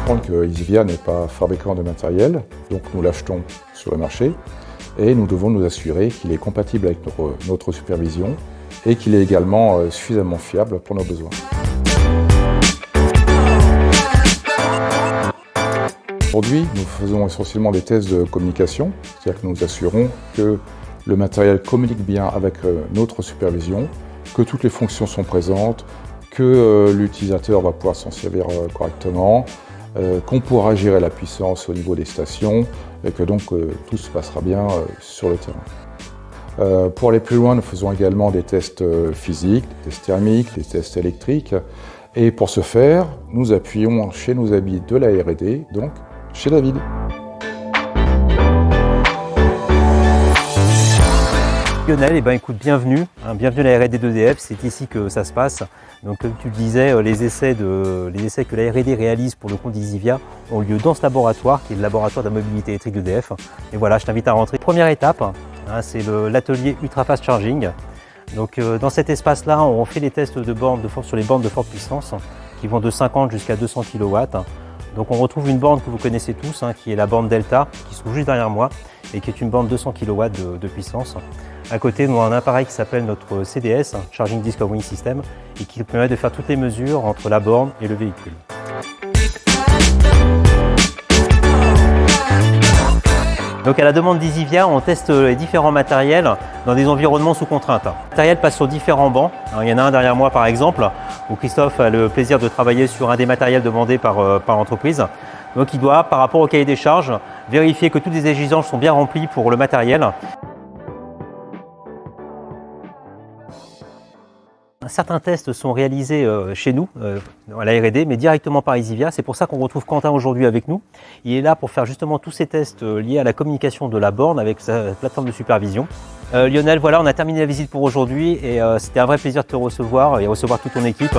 comprendre que Easivia n'est pas fabricant de matériel, donc nous l'achetons sur le marché et nous devons nous assurer qu'il est compatible avec notre supervision et qu'il est également suffisamment fiable pour nos besoins. Aujourd'hui, nous faisons essentiellement des tests de communication, c'est-à-dire que nous assurons que le matériel communique bien avec notre supervision, que toutes les fonctions sont présentes, que l'utilisateur va pouvoir s'en servir correctement, qu'on pourra gérer la puissance au niveau des stations et que donc tout se passera bien sur le terrain. Pour aller plus loin, nous faisons également des tests physiques, des tests thermiques, des tests électriques. Et pour ce faire, nous appuyons chez nos amis de la R&D, donc chez David. Lionel, écoute, bienvenue à la R&D d'EDF, c'est ici que ça se passe. Donc comme tu le disais, les essais que la R&D réalise pour le compte d'Easivia ont lieu dans ce laboratoire qui est le laboratoire de la mobilité électrique d'EDF. Et voilà, je t'invite à rentrer. Première étape, c'est l'atelier Ultra Fast Charging. Donc dans cet espace-là, on fait les tests de bornes sur les bornes de forte puissance qui vont de 50 jusqu'à 200 kW. Donc on retrouve une borne que vous connaissez tous, qui est la borne Delta, qui se trouve juste derrière moi et qui est une borne 200 kW de puissance. À côté, nous avons un appareil qui s'appelle notre CDS, Charging Discovering System, et qui permet de faire toutes les mesures entre la borne et le véhicule. Donc à la demande d'Easivia, on teste les différents matériels dans des environnements sous contrainte. Le matériel passe sur différents bancs. Il y en a un derrière moi par exemple, où Christophe a le plaisir de travailler sur un des matériels demandés par l'entreprise. Donc il doit, par rapport au cahier des charges, vérifier que toutes les exigences sont bien remplies pour le matériel. Certains tests sont réalisés chez nous, à la R&D, mais directement par Easivia. C'est pour ça qu'on retrouve Quentin aujourd'hui avec nous. Il est là pour faire justement tous ces tests liés à la communication de la borne avec sa plateforme de supervision. Lionel, voilà, on a terminé la visite pour aujourd'hui et c'était un vrai plaisir de te recevoir et recevoir toute ton équipe.